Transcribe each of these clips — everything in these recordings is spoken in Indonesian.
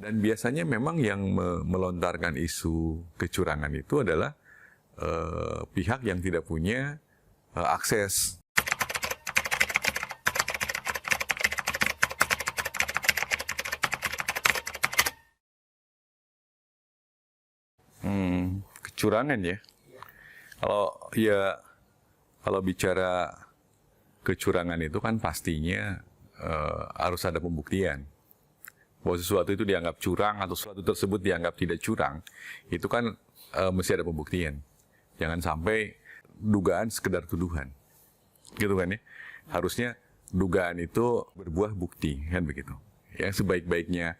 Dan biasanya memang yang melontarkan isu kecurangan itu adalah pihak yang tidak punya akses. Kecurangan ya. Kalau bicara kecurangan itu kan pastinya harus ada pembuktian. Bahwa sesuatu itu dianggap curang atau sesuatu tersebut dianggap tidak curang, itu kan mesti ada pembuktian. Jangan sampai dugaan sekedar tuduhan. Gitu kan ya. Harusnya dugaan itu berbuah bukti, kan begitu. Yang sebaik-baiknya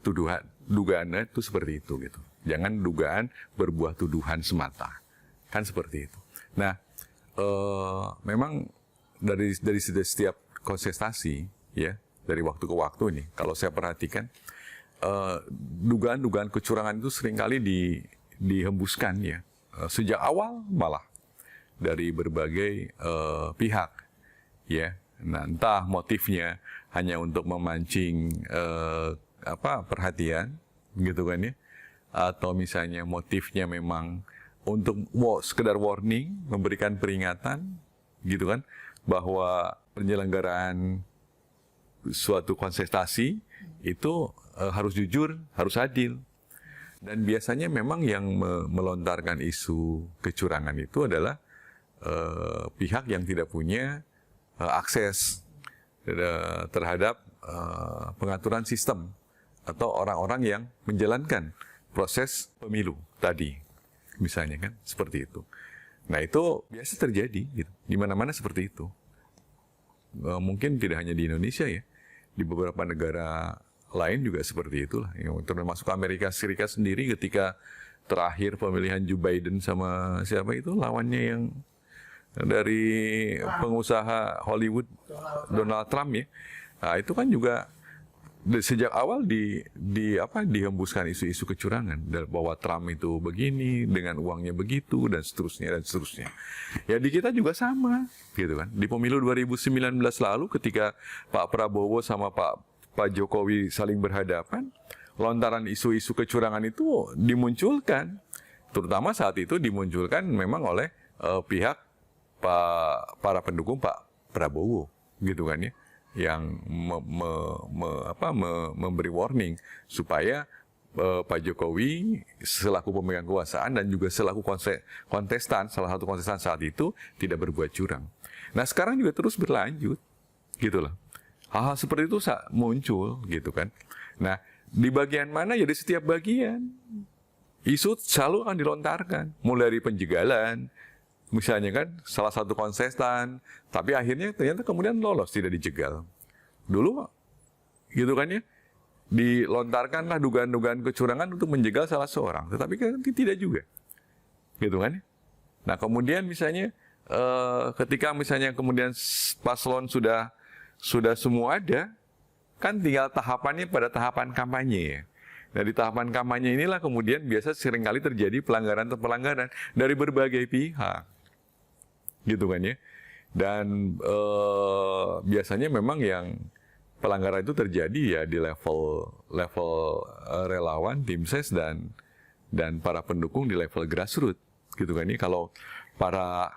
dugaan itu seperti itu gitu. Jangan dugaan berbuah tuduhan semata. Kan seperti itu. Nah, memang dari setiap kontestasi ya, dari waktu ke waktu nih, kalau saya perhatikan dugaan-dugaan kecurangan itu seringkali dihembuskan ya, sejak awal malah dari berbagai pihak ya. Nah, entah motifnya hanya untuk memancing perhatian gitu kan ya, atau misalnya motifnya memang untuk sekedar warning, memberikan peringatan gitu kan, bahwa penyelenggaraan suatu kontestasi itu harus jujur, harus adil. Dan biasanya memang yang melontarkan isu kecurangan itu adalah pihak yang tidak punya akses terhadap pengaturan sistem atau orang-orang yang menjalankan proses pemilu tadi, misalnya kan, seperti itu. Nah, itu biasa terjadi gitu. Di mana-mana seperti itu. Mungkin tidak hanya di Indonesia ya, di beberapa negara lain juga seperti itulah. Termasuk Amerika Serikat sendiri ketika terakhir pemilihan Joe Biden sama siapa itu lawannya yang dari pengusaha Hollywood, Donald Trump ya. Nah, itu kan juga sejak awal dihembuskan isu-isu kecurangan bahwa Trump itu begini dengan uangnya begitu dan seterusnya dan seterusnya. Ya di kita juga sama gitu kan. Di pemilu 2019 lalu ketika Pak Prabowo sama Pak Jokowi saling berhadapan, lontaran isu-isu kecurangan itu dimunculkan. Terutama saat itu dimunculkan memang oleh pihak para pendukung Pak Prabowo gitu kan ya, yang memberi warning supaya Pak Jokowi selaku pemegang kekuasaan dan juga selaku kontestan, salah satu kontestan saat itu tidak berbuat curang. Nah, sekarang juga terus berlanjut gitu loh. Hal-hal seperti itu muncul gitu kan. Nah, di bagian mana ya, di setiap bagian isu selalu akan dilontarkan, mulai dari penjagalan misalnya kan, salah satu kontestan, tapi akhirnya ternyata kemudian lolos, tidak dijegal. Dulu, gitu kan ya, dilontarkanlah dugaan-dugaan kecurangan untuk menjegal salah seorang, tetapi kan tidak juga, gitu kan ya. Nah, kemudian misalnya, ketika misalnya kemudian paslon sudah semua ada, kan tinggal tahapannya pada tahapan kampanye ya. Nah, di tahapan kampanye inilah kemudian biasa seringkali terjadi pelanggaran dari berbagai pihak. Gitu kan ya. Dan biasanya memang yang pelanggaran itu terjadi ya di level relawan, tim ses dan para pendukung di level grassroots gitu kan ya. Kalau para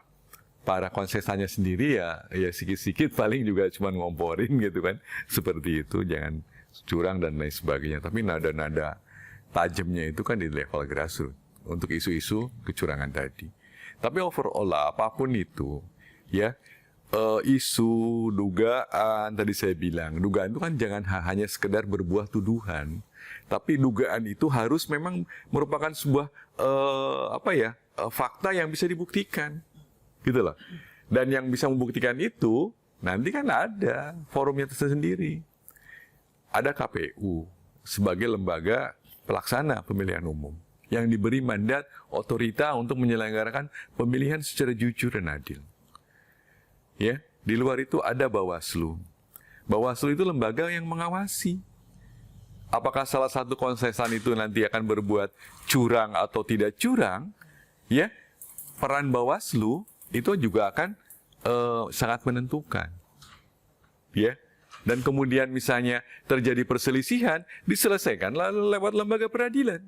konsesannya sendiri ya sikit-sikit paling juga cuma ngomporin gitu kan, seperti itu, jangan curang dan lain sebagainya. Tapi nada-nada tajamnya itu kan di level grassroots untuk isu-isu kecurangan tadi. Tapi overall lah, apapun itu, ya, isu, dugaan, tadi saya bilang, dugaan itu kan jangan hanya sekedar berbuah tuduhan, tapi dugaan itu harus memang merupakan sebuah, fakta yang bisa dibuktikan, gitu loh. Dan yang bisa membuktikan itu, nanti kan ada forumnya tersendiri. Ada KPU sebagai lembaga pelaksana pemilihan umum, yang diberi mandat otorita untuk menyelenggarakan pemilihan secara jujur dan adil. Ya, di luar itu ada Bawaslu. Bawaslu itu lembaga yang mengawasi. Apakah salah satu kontestan itu nanti akan berbuat curang atau tidak curang? Ya, peran Bawaslu itu juga akan sangat menentukan. Ya, dan kemudian misalnya terjadi perselisihan, diselesaikan lewat lembaga peradilan.